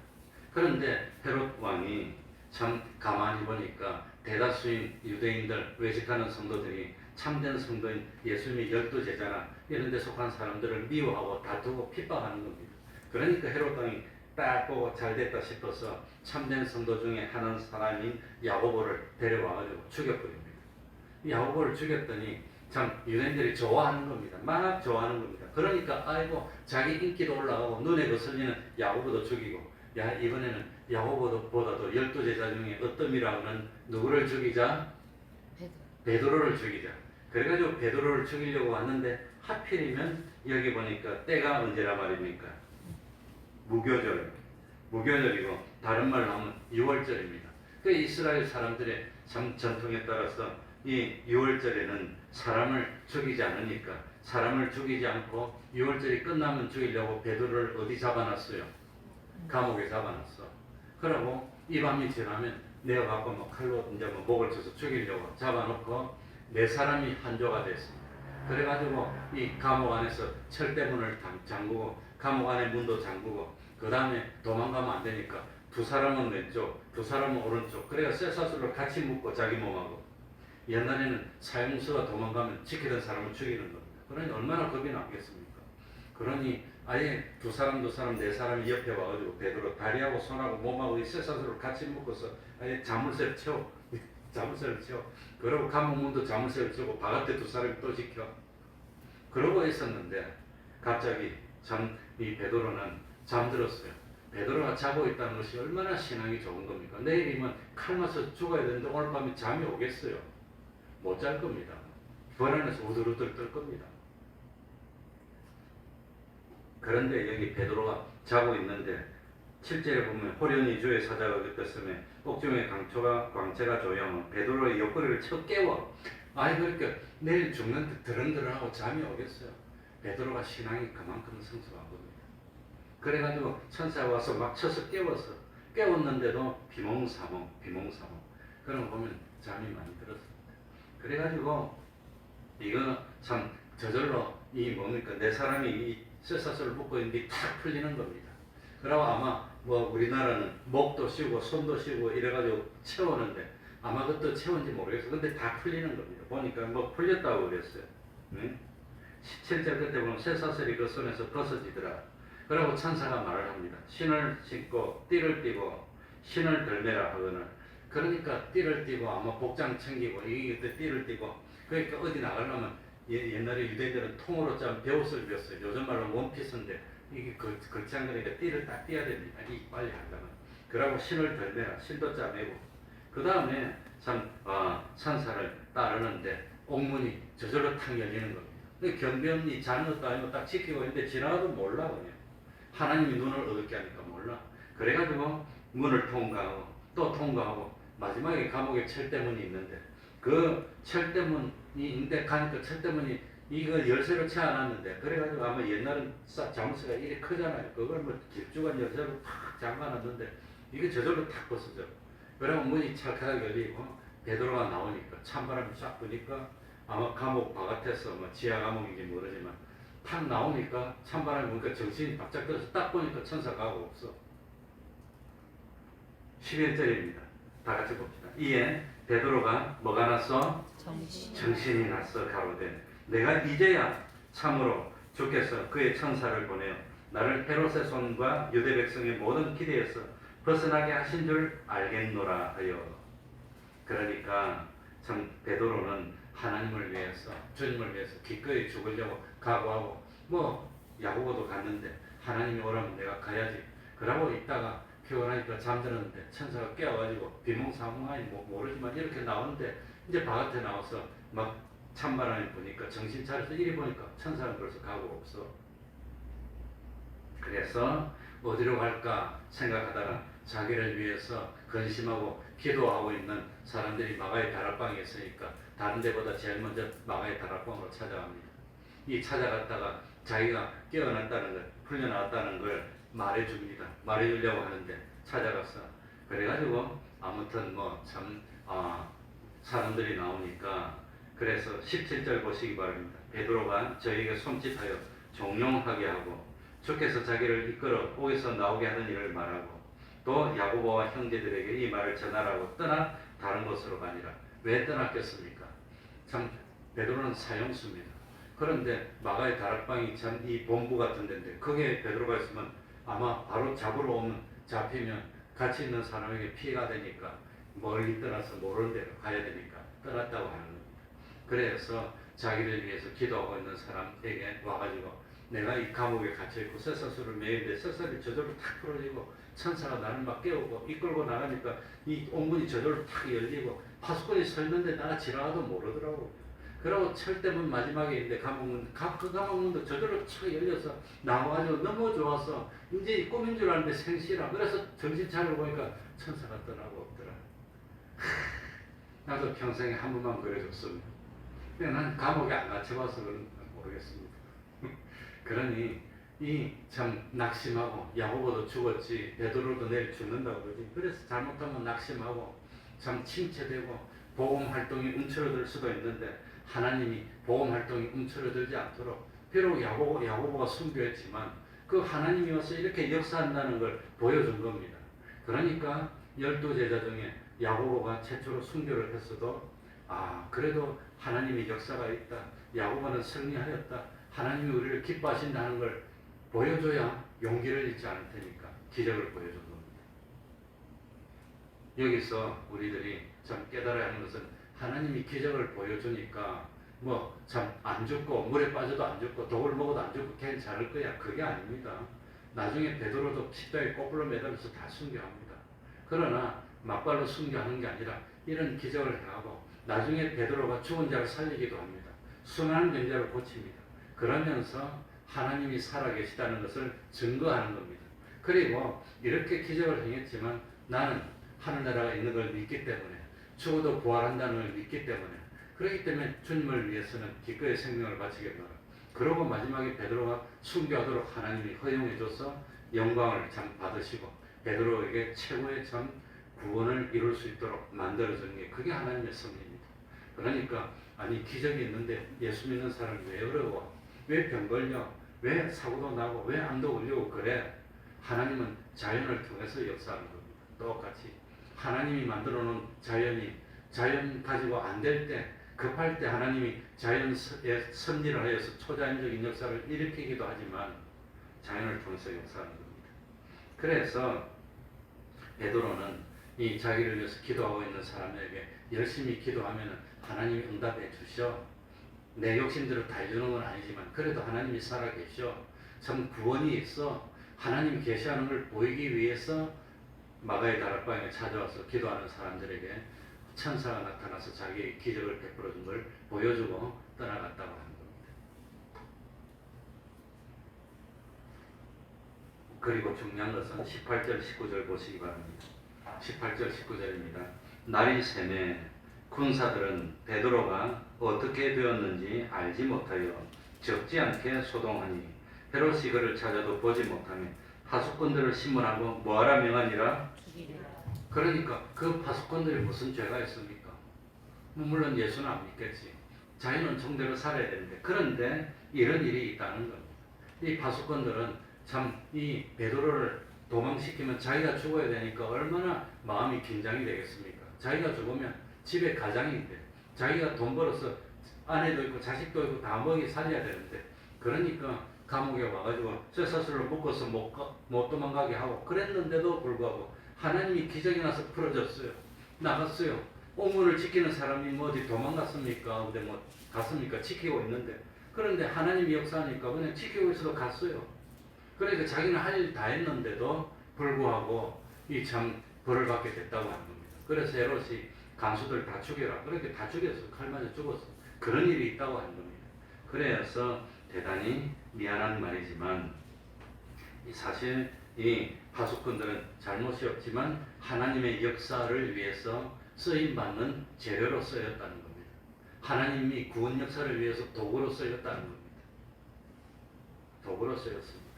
그런데 헤롯 왕이 참 가만히 보니까 대다수인 유대인들 외식하는 성도들이 참된 성도인 예수님의 12제자나 이런 데 속한 사람들을 미워하고 다투고 핍박하는 겁니다. 그러니까 헤롯 왕이 딱 보고 잘됐다 싶어서 참된 성도 중에 한 사람인 야고보를 데려와가지고 죽여버립니다. 야고보를 죽였더니 참 유대인들이 좋아하는 겁니다. 막 좋아하는 겁니다. 그러니까 아이고 자기 인기도 올라가고 눈에 거슬리는 야고보도 죽이고 야 이번에는 야고보보다도 12제자 중에 어떤 누구를 죽이자? 베드로를 죽이자. 그래가지고 베드로를 죽이려고 왔는데 하필이면 여기 보니까 때가 언제라 말입니까? 무교절이고 다른 말로 하면 유월절입니다. 그 이스라엘 사람들의 참 전통에 따라서 이 유월절에는 사람을 죽이지 않으니까 사람을 죽이지 않고 유월절이 끝나면 죽이려고 베드로를 어디 잡아놨어요? 감옥에 잡아놨어. 그러고 이 밤이 지나면 내가 갖고 뭐 칼로 이제 뭐 목을 쳐서 죽이려고 잡아놓고 네 사람이 한조가 됐습니다. 그래가지고 이 감옥 안에서 철대문을 잠그고 감옥 안에 문도 잠그고 그 다음에 도망가면 안 되니까 두 사람은 왼쪽, 두 사람은 오른쪽. 그래가 쇠사슬로 같이 묶고 자기 몸하고. 옛날에는 사형수가 도망가면 지키던 사람을 죽이는 겁니다. 그러니 얼마나 겁이 나겠습니까? 그러니 아예 두 사람, 네 사람이 옆에 와가지고 베드로 다리하고 손하고 몸하고 이 쇠사슬로 같이 묶어서 아예 자물쇠를 채워. 자물쇠를 채워. 그러고 감옥문도 자물쇠를 채우고 바깥에 두 사람이 또 지켜. 그러고 있었는데 갑자기 이 베드로는 잠들었어요. 베드로가 자고 있다는 것이 얼마나 신앙이 좋은 겁니까? 내일이면 칼 맞아서 죽어야 되는데 오늘 밤에 잠이 오겠어요? 못 잘 겁니다. 불안해서 우들우들 떨 겁니다. 그런데 여기 베드로가 자고 있는데 7절에 보면 호련히 주의 사자가 깃들었음에 옥중의 광채가 조용하면 베드로의 옆구리를 쳐 깨워. 아니 그러니까 내일 죽는데 드렁드렁하고 잠이 오겠어요? 베드로가 신앙이 그만큼 성숙한 겁니다. 그래가지고 천사가 와서 막 쳐서 깨웠어. 깨웠는데도 비몽사몽. 그런 거 보면 잠이 많이 들었습니다. 그래가지고 이거 참 저절로 이 뭡니까 내 사람이 이 쇠사슬을 묶고 있는데 탁 풀리는 겁니다. 그러고 아마 뭐 우리나라는 목도 쉬고 손도 쉬고 이래가지고 채우는데 아마 그것도 채운지 모르겠어. 근데 다 풀리는 겁니다. 보니까 뭐 풀렸다고 그랬어요. 네? 17절 끝에 보면 쇠사슬이 그 손에서 벗어지더라. 그러고 천사가 말을 합니다. 신을 신고 띠를 띠고 신을 들매라 하거늘. 그러니까 띠를 띠고 아마 복장 챙기고 이게 그때 띠를 띠고 그러니까 어디 나가려면 옛날에 유대인들은 통으로 짠 베옷을 입었어요. 요즘 말로 원피스인데 이게 그렇지 않으니까 띠를 딱 띠어야 됩니다. 이 빨리 하려면. 그러고 신을 들매라. 신도 짜매고 그 다음에 천사를 따르는데 옥문이 저절로 탁 열리는 겁니다. 경비원이 자는 것도 아니고 딱 지키고 있는데 지나가도 몰라 그냥. 하나님이 눈을 어둡게 하니까 몰라. 그래가지고 문을 통과하고 또 통과하고 마지막에 감옥에 철대문이 있는데 그 철대문인데 가니까 철대문이 이거 열쇠로 채 놨는데 그래가지고 아마 옛날은 자물쇠가 이렇게 크잖아요. 그걸 뭐 길쭉한 열쇠로 탁 잠가놨는데 이게 저절로 탁 벗어져. 그러면 문이 찰칵 열리고 베드로가 나오니까 찬바람이 쫙 부니까 아마 감옥 바깥에서 뭐 지하 감옥인지 모르지만 탁 나오니까 찬바람이 부니까 정신이 바짝 들어서 딱 보니까 천사 가고 없어. 11절입니다. 다 같이 봅시다. 이에 베드로가 뭐가 났어? 정신이 났어 가로되 내가 이제야 참으로 주께서 그의 천사를 보내어 나를 헤롯의 손과 유대 백성의 모든 기대에서 벗어나게 하신 줄 알겠노라 하여. 그러니까 참 베드로는 하나님을 위해서 주님을 위해서 기꺼이 죽으려고 각오하고 뭐 야고보도 갔는데 하나님이 오라면 내가 가야지. 그러고 있다가 피곤하니까 잠드는데 천사가 깨워가지고 비몽사몽하니 뭐 모르지만 이렇게 나오는데 이제 바깥에 나와서 막 찬바람이 부니까 정신 차려서 이리 보니까 천사는 벌써 가고 없어. 그래서 어디로 갈까 생각하다가 자기를 위해서 근심하고 기도하고 있는 사람들이 마가의 다락방에 있으니까 다른 데보다 제일 먼저 마가의 다락방으로 찾아갑니다. 이 찾아갔다가 자기가 깨어났다는 걸, 풀려나왔다는 걸 말해줍니다. 말해주려고 하는데 찾아갔어. 그래가지고 아무튼 뭐 참 사람들이 나오니까 그래서 17절 보시기 바랍니다. 베드로가 저에게 손짓하여 종용하게 하고 주께서 자기를 이끌어 옥에서 나오게 하는 일을 말하고 또 야고보와 형제들에게 이 말을 전하라고 떠나 다른 곳으로 가니라. 왜 떠났겠습니까? 참 베드로는 사형수입니다. 그런데 마가의 다락방이 참 이 본부 같은 데인데 거기에 베드로가 있으면 아마 바로 잡으러 오면 잡히면 같이 있는 사람에게 피해가 되니까 멀리 떠나서 모르는 데로 가야 되니까 떠났다고 하는 겁니다. 그래서 자기를 위해서 기도하고 있는 사람에게 와가지고 내가 이 감옥에 갇혀있고 쇠사슬을 매는데 쇠사슬이 저절로 탁 풀어지고 천사가 나를 막 깨우고 이끌고 나가니까 이 옥문이 저절로 탁 열리고 파수꾼이 서 있는데 나가 지나가도 모르더라고. 그리고 철대문 마지막에 있는데 그 감옥문도 저절로 착 열려서 나와가지고 너무 좋아서 이제 꿈인 줄 알았는데 생시라. 그래서 정신 차리고 보니까 천사가 떠나고 없더라. 나도 평생에 한 번만 그래줬습니다. 근데 난 감옥에 안 갇혀봐서 그런지 모르겠습니다. 그러니 이 참 낙심하고 야고보도 죽었지 베드로도 내일 죽는다고 그러지. 그래서 잘못하면 낙심하고 참 침체되고 복음 활동이 움츠러들 수도 있는데 하나님이 복음 활동이 움츠러들지 않도록 비록 야고보가 순교했지만 그 하나님이 와서 이렇게 역사한다는 걸 보여준 겁니다. 그러니까 12제자 중에 야고보가 최초로 순교를 했어도 그래도 하나님의 역사가 있다. 야고보는 승리하였다. 하나님이 우리를 기뻐하신다는 걸 보여줘야 용기를 잃지 않을 테니까 기적을 보여준 겁니다. 여기서 우리들이 참 깨달아야 하는 것은 하나님이 기적을 보여주니까 뭐 참 안 죽고 물에 빠져도 안 죽고 독을 먹어도 안 죽고 괜찮을 거야. 그게 아닙니다. 나중에 베드로도 십자가에 거꾸로 매달려서 다 순교합니다. 그러나 막발로 순교하는 게 아니라 이런 기적을 행하고 나중에 베드로가 죽은 자를 살리기도 합니다. 수많은 병자를 고칩니다. 그러면서 하나님이 살아계시다는 것을 증거하는 겁니다. 그리고 이렇게 기적을 행했지만 나는 하늘나라가 있는 걸 믿기 때문에 죽어도 부활한다는 걸 믿기 때문에 그렇기 때문에 주님을 위해서는 기꺼이 생명을 바치겠노라. 그러고 마지막에 베드로가 순교하도록 하나님이 허용해줘서 영광을 참 받으시고 베드로에게 최고의 참 구원을 이룰 수 있도록 만들어주는 게 그게 하나님의 섭리입니다. 그러니까 아니 기적이 있는데 예수 믿는 사람이 왜 어려워? 왜 병 걸려? 왜 사고도 나고 왜 암도 걸리고 그래? 하나님은 자연을 통해서 역사하는 겁니다. 똑같이 하나님이 만들어 놓은 자연 가지고 안 될 때 급할 때 하나님이 자연의 섭리를 하여서 초자연적인 역사를 일으키기도 하지만 자연을 통해서 역사하는 겁니다. 그래서 베드로는 이 자기를 위해서 기도하고 있는 사람에게 열심히 기도하면 하나님이 응답해 주셔. 내 욕심대로 다 해주는 건 아니지만 그래도 하나님이 살아계셔. 참 구원이 있어. 하나님이 계시하는 걸 보이기 위해서 마가의 다락방에 찾아와서 기도하는 사람들에게 천사가 나타나서 자기의 기적을 베풀어 준 걸 보여주고 떠나갔다고 하는 겁니다. 그리고 중요한 것은 18절 19절 보시기 바랍니다. 18절 19절입니다. 날이 새매 군사들은 베드로가 어떻게 되었는지 알지 못하여 적지 않게 소동하니 헤롯이 그를 찾아도 보지 못하며 파수꾼들을 신문하고 뭐하라 명하니라. 그러니까 그 파수꾼들이 무슨 죄가 있습니까? 물론 예수는 안 믿겠지. 자기는 정대로 살아야 되는데 그런데 이런 일이 있다는 겁니다. 이 파수꾼들은 참 이 베드로를 도망시키면 자기가 죽어야 되니까 얼마나 마음이 긴장이 되겠습니까? 자기가 죽으면 집에 가장인데 자기가 돈 벌어서 아내도 있고 자식도 있고 다 먹이 살려야 되는데 그러니까 감옥에 와가지고 쇠사슬로 묶어서 못 도망가게 하고 그랬는데도 불구하고 하나님이 기적이 나서 풀어줬어요. 나갔어요. 오문을 지키는 사람이 뭐 어디 도망갔습니까? 근데 뭐 갔습니까? 지키고 있는데 그런데 하나님이 역사하니까 그냥 지키고 있어도 갔어요. 그러니까 자기는 할 일 다 했는데도 불구하고 이 참 벌을 받게 됐다고 하는 겁니다. 그래서 헤롯이 간수들 다 죽여라. 그렇게 다 죽였어. 칼 맞아 죽었어. 그런 일이 있다고 하는 겁니다. 그래서 대단히 미안한 말이지만 사실 이 파수꾼들은 잘못이 없지만 하나님의 역사를 위해서 쓰임받는 재료로 쓰였다는 겁니다. 하나님이 구원 역사를 위해서 도구로 쓰였다는 겁니다. 도구로 쓰였습니다.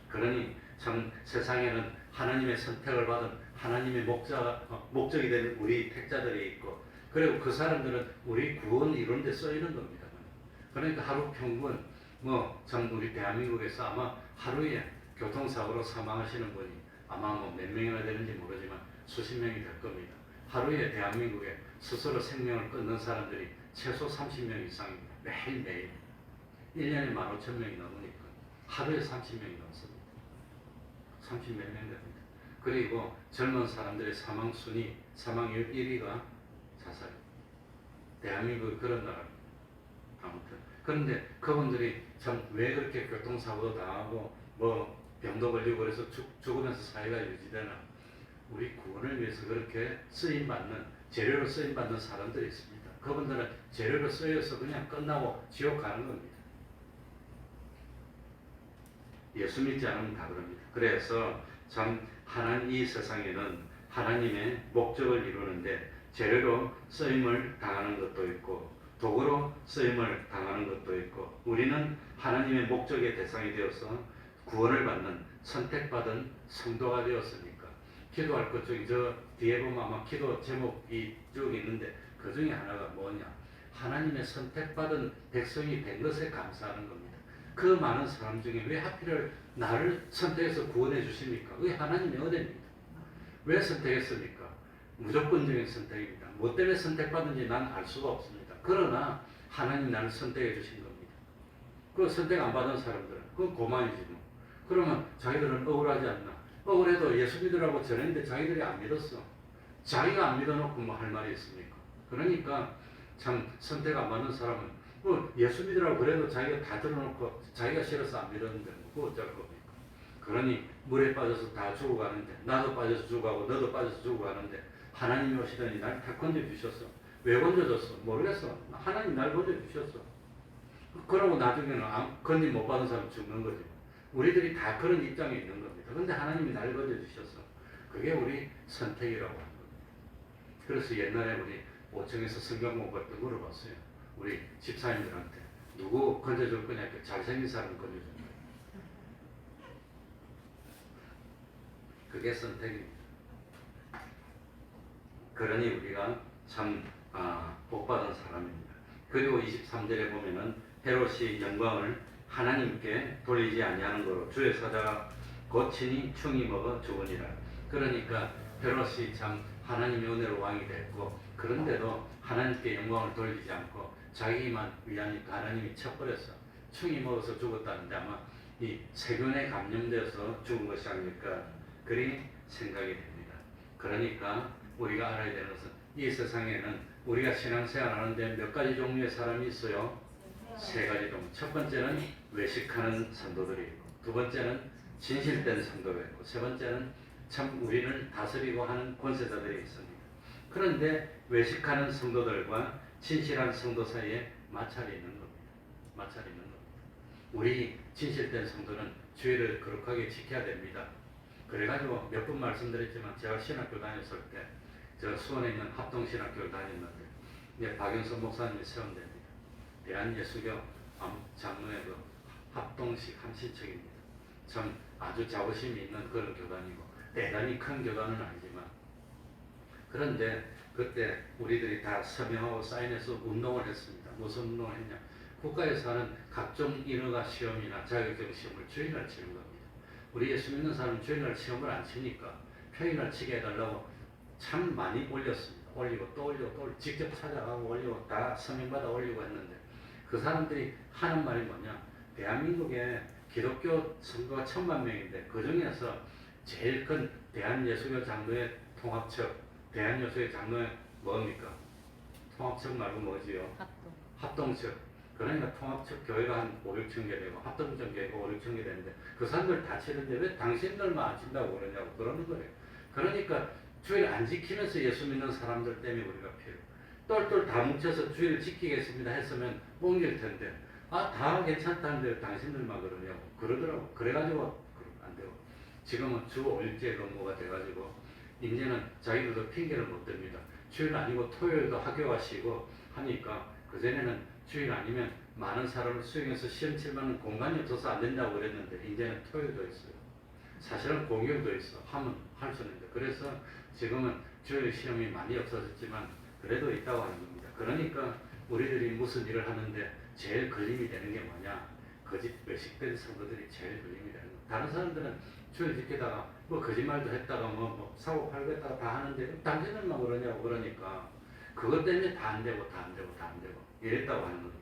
그러니 참 세상에는 하나님의 선택을 받은 하나님의 목적이 된 우리 택자들이 있고 그리고 그 사람들은 우리 구원을 이루는 데 쓰이는 겁니다. 그러니까 하루 평균 참 우리 대한민국에서 아마 하루에 교통사고로 사망하시는 분이 아마 몇 명이나 되는지 모르지만 수십 명이 될 겁니다. 하루에 대한민국에 스스로 생명을 끊는 사람들이 최소 30명 이상입니다. 매일매일 1년에 15,000명이 넘으니까 하루에 30명이 넘습니다. 30몇 명 됩니다. 그리고 젊은 사람들의 사망률 1위가 자살입니다. 대한민국이 그런 나라입니다. 아무튼 그런데 그분들이 참 왜 그렇게 교통사고도 당하고 병도 걸리고 그래서 죽으면서 사회가 유지되나? 우리 구원을 위해서 그렇게 쓰임받는 재료로 쓰임받는 사람들이 있습니다. 그분들은 재료로 쓰여서 그냥 끝나고 지옥 가는 겁니다. 예수 믿지 않으면 다 그럽니다. 그래서 참 이 세상에는 하나님의 목적을 이루는데 재료로 쓰임을 당하는 것도 있고 도구로 쓰임을 당하는 것도 있고 우리는 하나님의 목적의 대상이 되어서 구원을 받는 선택받은 성도가 되었으니까 기도할 것 중에 저 뒤에 보면 아마 기도 제목이 쭉 있는데 그 중에 하나가 뭐냐, 하나님의 선택받은 백성이 된 것에 감사하는 겁니다. 그 많은 사람 중에 왜 하필 나를 선택해서 구원해 주십니까? 그게 하나님의 은혜입니다. 왜 선택했습니까? 무조건적인 선택입니다. 뭐 때문에 선택받은지 난 알 수가 없습니다. 그러나 하나님 나를 선택해 주신 겁니다. 그 선택 안 받은 사람들은 그건 고만이지 뭐. 그러면 자기들은 억울하지 않나? 억울해도 예수 믿으라고 전했는데 자기들이 안 믿었어. 자기가 안 믿어놓고 뭐 할 말이 있습니까? 그러니까 참 선택 안 받는 사람은 뭐 예수 믿으라고 그래도 자기가 다 들어놓고 자기가 싫어서 안 믿었는데 뭐 어쩔 겁니까? 그러니 물에 빠져서 다 죽어가는데 나도 빠져서 죽어가고 너도 빠져서 죽어가는데 하나님이 오시더니 날 다 건져주셨어. 왜 건져줬어? 모르겠어. 하나님 날 건져주셨어. 그러고 나중에는 건진 못 받은 사람 죽는 거지. 우리들이 다 그런 입장에 있는 겁니다. 그런데 하나님이 날 건져주셨어. 그게 우리 선택이라고 하는 겁니다. 그래서 옛날에 우리 5층에서 성경 공부할 때 물어봤어요. 우리 집사님들한테 누구 건져줄 거냐? 잘생긴 사람 건져줄 거냐? 그게 선택입니다. 그러니 우리가 참 복받은 사람입니다. 그리고 23절에 보면은 헤롯이 영광을 하나님께 돌리지 아니하는 거로 주의 사자가 고치니 충이 먹어 죽으니라. 그러니까 헤롯이 참 하나님의 은혜로 왕이 됐고 그런데도 하나님께 영광을 돌리지 않고 자기만 위하니까 하나님이 쳐버렸어. 충이 먹어서 죽었다는데 아마 이 세균에 감염되어서 죽은 것이 아닐까 그리 생각이 됩니다. 그러니까 우리가 알아야 되는 것은 이 세상에는 우리가 신앙생활 하는데 몇 가지 종류의 사람이 있어요. 세 가지 종류. 첫 번째는 외식하는 성도들이 있고 두 번째는 진실된 성도가 있고 세 번째는 참 우리를 다스리고 하는 권세자들이 있습니다. 그런데 외식하는 성도들과 진실한 성도 사이에 마찰이 있는 겁니다. 마찰이 있는 겁니다. 우리 진실된 성도는 주의를 거룩하게 지켜야 됩니다. 그래가지고 몇 번 말씀드렸지만 제가 신학교 다녔을 때 저 수원에 있는 합동신학교를 다녔는데 이제 박영선 목사님이 세운답니다. 대한예수교 장로의 그 합동식 한신척입니다. 참 아주 자부심이 있는 그런 교단이고 대단히 큰 교단은 아니지만 그런데 그때 우리들이 다 서명하고 사인해서 운동을 했습니다. 무슨 운동을 했냐? 국가에서 하는 각종 인허가 시험이나 자격증 시험을 주일날 치는 겁니다. 우리 예수 믿는 사람은 주일날 시험을 안 치니까 평일날 치게 해달라고 참 많이 올렸습니다. 올리고 또 올리고 또 올리고 직접 찾아가고 올리고 다 서명받아 올리고 했는데 그 사람들이 하는 말이 뭐냐? 대한민국에 기독교 성도가 1000만 명인데 그 중에서 제일 큰 대한예수교 장로회 통합처 대한예수교 장로회 뭡니까? 통합처 말고 뭐지요? 합동처. 그러니까 통합처 교회가 한 5, 6천 개 되고 합동처 교회가 5, 6천 개 되는데 그 사람들 다 치는데 왜 당신들만 안 친다고 그러냐고 그러는 거예요. 그러니까 주일 안 지키면서 예수 믿는 사람들 때문에 우리가 피해요. 똘똘 다 뭉쳐서 주일을 지키겠습니다 했으면 옮길 텐데 다 괜찮다는데 당신들만 그러냐고 그러더라고. 그래가지고 안 되고 지금은 주 5일제 근무가 돼가지고 이제는 자기들도 핑계를 못 댑니다. 주일 아니고 토요일도 학교 가시고 하니까 그전에는 주일 아니면 많은 사람을 수용해서 시험 칠만한 공간이 없어서 안 된다고 그랬는데 이제는 토요일도 있어요. 사실은 공휴일도 있어. 하면 할 수 있는데 그래서 지금은 주일 시험이 많이 없어졌지만 그래도 있다고 하는 겁니다. 그러니까 우리들이 무슨 일을 하는데 제일 걸림이 되는 게 뭐냐? 거짓 외식된 성도들이 제일 걸림이 되는 거예요. 다른 사람들은 주일 지키다가 뭐 거짓말도 했다가 뭐 사고 팔고 했다가 다 하는데 당신들만 그러냐고 그러니까 그것 때문에 다 안 되고 다 안 되고 다 안 되고 이랬다고 하는 겁니다.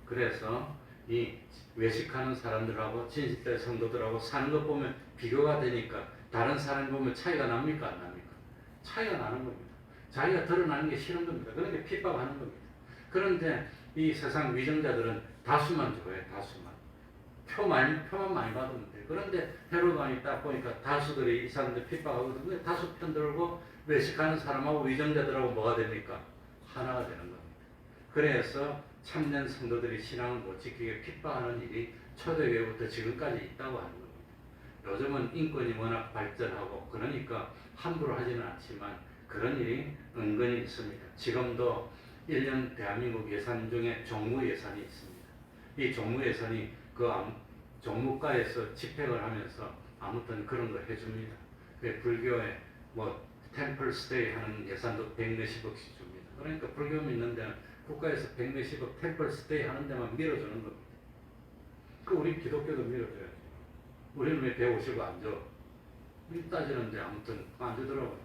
그래서 이 외식하는 사람들하고 진실된 성도들하고 사는 것 보면 비교가 되니까 다른 사람 보면 차이가 납니까 안 납니까? 차이가 나는 겁니다. 자기가 드러나는 게 싫은 겁니다. 그러니까 핍박하는 겁니다. 그런데 이 세상 위정자들은 다수만 좋아해. 다수만. 표만 많이 받으면 돼. 그런데 헤롯왕이 딱 보니까 다수들이 이 사람들 핍박하거든요. 다수 편 들고 외식하는 사람하고 위정자들하고 뭐가 됩니까? 하나가 되는 겁니다. 그래서 참된 성도들이 신앙을 못 지키게 핍박하는 일이 초대교회부터 지금까지 있다고 하는 겁니다. 요즘은 인권이 워낙 발전하고 그러니까 함부로 하지는 않지만 그런 일이 은근히 있습니다. 지금도 1년 대한민국 예산 중에 종무 예산이 있습니다. 이 종무 예산이 종무과에서 집행을 하면서 아무튼 그런 걸 해줍니다. 불교에 뭐 템플 스테이 하는 예산도 100몇십억씩 줍니다. 그러니까 불교 믿는 데는 국가에서 100몇십억 템플 스테이 하는 데만 밀어주는 겁니다. 그 우리 기독교도 밀어줘야지. 우리는 왜 150억 안 줘? 따지는데 아무튼 안 주더라고요.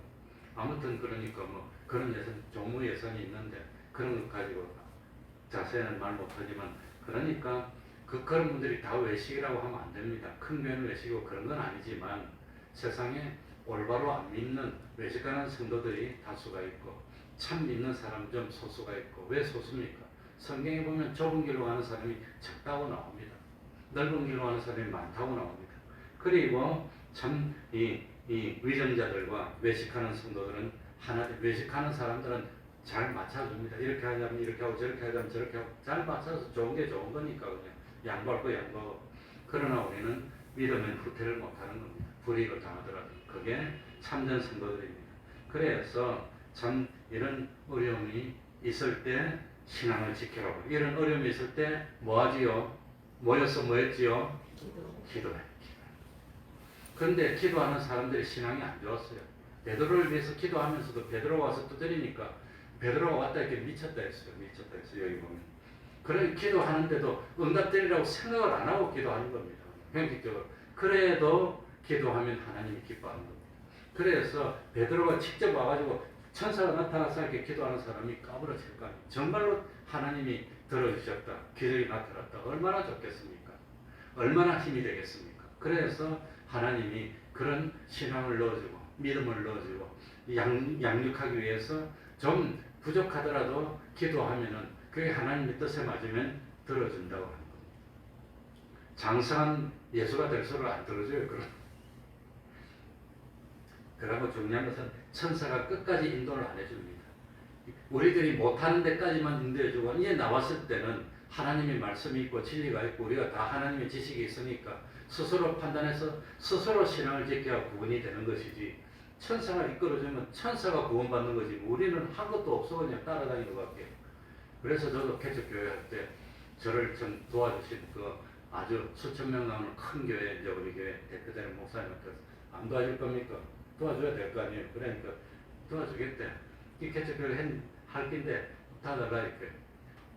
아무튼 그러니까 뭐 그런 예산, 종무 예산이 있는데 그런 것 가지고 자세히는 말 못하지만 그러니까 그런 분들이 다 외식이라고 하면 안 됩니다. 큰 교회는 외식이고 그런 건 아니지만 세상에 올바로 안 믿는 외식하는 성도들이 다수가 있고 참 믿는 사람 좀 소수가 있고 왜 소수입니까? 성경에 보면 좁은 길로 가는 사람이 적다고 나옵니다. 넓은 길로 가는 사람이 많다고 나옵니다. 그리고 참 이 위정자들과 외식하는 성도들은 하나, 외식하는 사람들은 잘 맞춰줍니다. 이렇게 하자면 이렇게 하고 저렇게 하자면 저렇게 하고 잘 맞춰서 좋은 게 좋은 거니까 그냥 양보할 거 양보하고. 그러나 우리는 믿으면 후퇴를 못하는 겁니다. 불이익을 당하더라도 그게 참된 성도들입니다. 그래서 참 이런 어려움이 있을 때 신앙을 지키라고. 이런 어려움이 있을 때 뭐하지요? 모여서 뭐했지요? 기도해. 그런데 기도하는 사람들이 신앙이 안 좋았어요. 베드로를 위해서 기도하면서도 베드로가 와서 두드리니까 베드로가 왔다 이렇게 미쳤다 했어요. 미쳤다 했어요. 여기 보면. 그래 기도하는데도 응답되리라고 생각을 안 하고 기도하는 겁니다. 형식적으로. 그래도 기도하면 하나님이 기뻐하는 겁니다. 그래서 베드로가 직접 와가지고 천사가 나타나서 이렇게 기도하는 사람이 까부러질 거 아니에요. 정말로 하나님이 들어주셨다. 기적이 나타났다. 얼마나 좋겠습니까? 얼마나 힘이 되겠습니까? 그래서 하나님이 그런 신앙을 넣어주고 믿음을 넣어주고 양육하기 위해서 좀 부족하더라도 기도하면은 그게 하나님의 뜻에 맞으면 들어준다고 하는 겁니다. 장성한 예수가 될수록 안 들어줘요. 그러고 중요한 것은 천사가 끝까지 인도를 안 해줍니다. 우리들이 못하는 데까지만 인도해주고 이제 나왔을 때는 하나님의 말씀이 있고 진리가 있고 우리가 다 하나님의 지식이 있으니까 스스로 판단해서 스스로 신앙을 지켜야 구원이 되는 것이지 천사가 이끌어주면 천사가 구원받는 거지 우리는 한 것도 없어 그냥 따라다니는 것 같아요. 그래서 저도 개척교회 할 때 저를 좀 도와주신 그 아주 수천 명 나오는 큰 교회 이제 우리 교회 대표되는 목사님한테 안 도와줄 겁니까? 도와줘야 될 거 아니에요. 그러니까 도와주겠대. 이 개척교회 할 건데 다달라 이렇게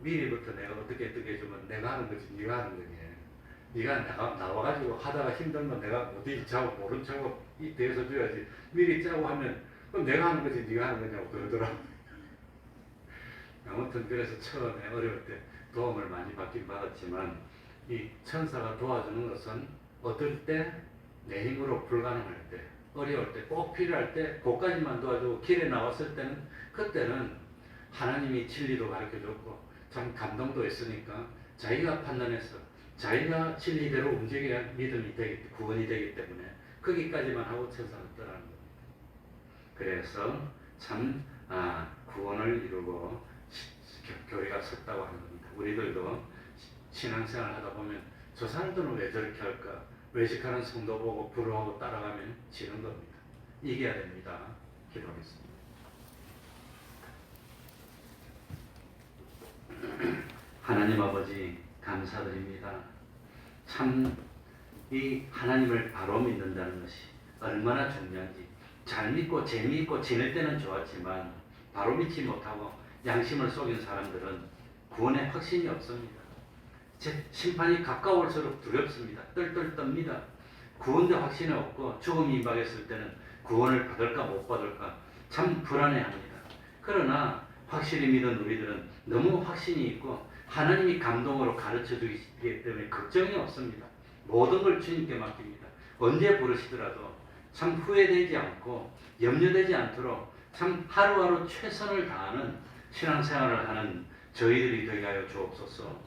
미리부터 내가 어떻게 해주면 내가 하는 거지 네가 하는 거니. 네가 나와가지고 하다가 힘들면 내가 어디 자고 모른 척하고 이 대서 줘야지. 미리 짜고 하면 그럼 내가 하는 거지 네가 하는 거냐고 그러더라고. 아무튼 그래서 처음에 어려울 때 도움을 많이 받긴 받았지만 이 천사가 도와주는 것은 어떨 때 내 힘으로 불가능할 때 어려울 때 꼭 필요할 때 그까지만 도와주고 길에 나왔을 때는 그때는 하나님이 진리도 가르쳐줬고 참 감동도 있으니까 자기가 판단해서 자기가 진리대로 움직여야 믿음이 되기 구원이 되기 때문에 거기까지만 하고 천사는 떠나는 겁니다. 그래서 참 구원을 이루고 교회가 섰다고 하는 겁니다. 우리들도 신앙생활 하다 보면 저 사람들은 왜 저렇게 할까? 외식하는 성도 보고 부러워하고 따라가면 지는 겁니다. 이겨야 됩니다. 기도하겠습니다. 하나님 아버지 감사드립니다. 참 이 하나님을 바로 믿는다는 것이 얼마나 중요한지 잘 믿고 재미있고 지낼 때는 좋았지만 바로 믿지 못하고 양심을 속인 사람들은 구원에 확신이 없습니다. 심판이 가까울수록 두렵습니다. 떨떨 떱니다. 구원도 확신이 없고 죽음이 임박했을 때는 구원을 받을까 못 받을까 참 불안해합니다. 그러나 확실히 믿은 우리들은 너무 확신이 있고 하나님이 감동으로 가르쳐 주시기 때문에 걱정이 없습니다. 모든 걸 주님께 맡깁니다. 언제 부르시더라도 참 후회되지 않고 염려되지 않도록 참 하루하루 최선을 다하는 신앙생활을 하는 저희들이 되게 하여 주옵소서.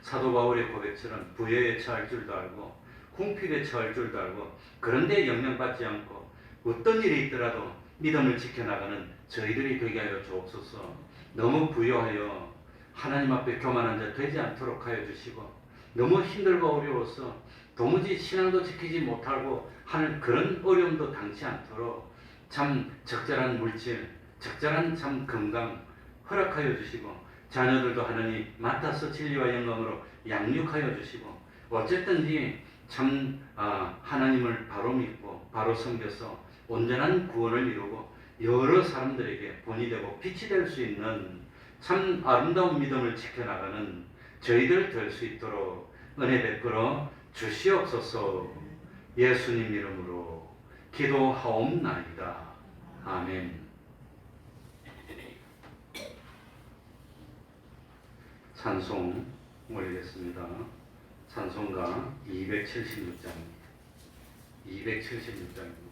사도 바울의 고백처럼 부여에 처할 줄도 알고 궁핍에 처할 줄도 알고 그런데 영향받지 않고 어떤 일이 있더라도 믿음을 지켜나가는 저희들이 되게 하여 주옵소서. 너무 부여하여 하나님 앞에 교만한 자 되지 않도록 하여 주시고, 너무 힘들고 어려워서 도무지 신앙도 지키지 못하고 하는 그런 어려움도 당치 않도록 참 적절한 물질, 적절한 참 건강 허락하여 주시고, 자녀들도 하나님 맡아서 진리와 영광으로 양육하여 주시고, 어쨌든지 참 하나님을 바로 믿고 바로 섬겨서 온전한 구원을 이루고 여러 사람들에게 본이 되고 빛이 될 수 있는 참 아름다운 믿음을 지켜나가는 저희들 될 수 있도록 은혜 베풀어 주시옵소서. 예수님 이름으로 기도하옵나이다. 아멘. 찬송 올리겠습니다. 찬송가 276장입니다. 276장입니다.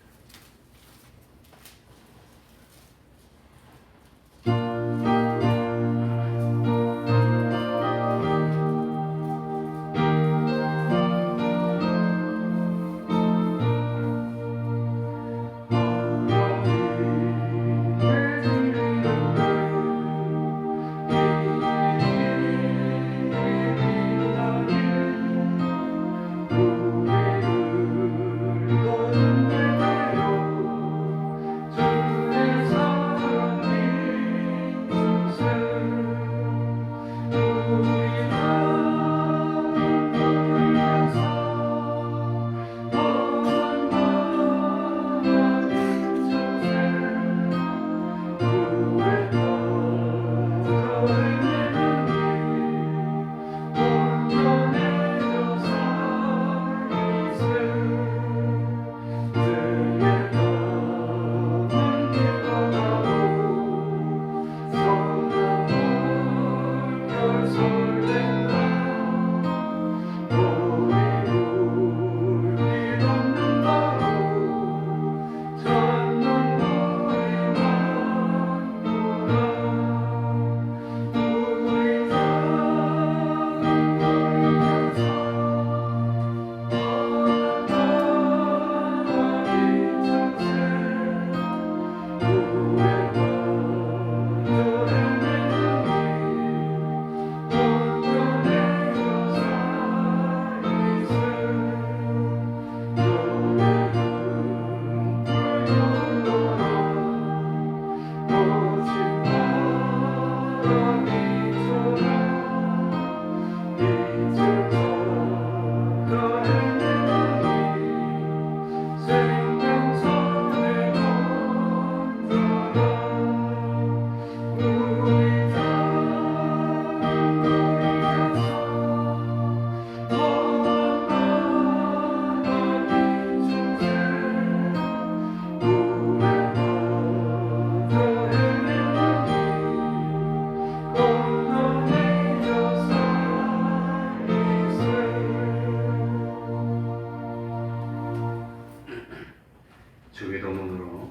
주기도문으로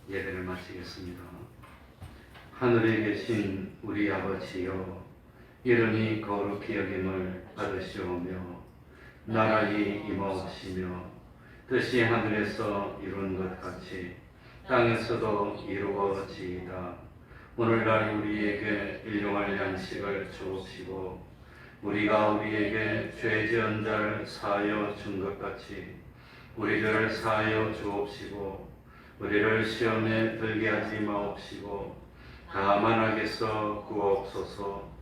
예배를 마치겠습니다. 하늘에 계신 우리 아버지여, 이름이 거룩히 여김을 받으시오며 나라의 임하옵시며 뜻이 하늘에서 이룬 것 같이 땅에서도 이루어지이다. 오늘날 우리에게 일용할 양식을 주옵시고 우리가 우리에게 죄 지은 자를 사하여 준 것 같이 우리를 사하여 주옵시고 우리를 시험에 들게 하지 마옵시고 다만 악에서 구하옵소서.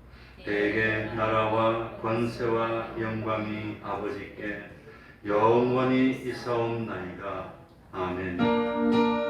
대개 나라와 권세와 영광이 아버지께 영원히 있사옵나이다. 아멘.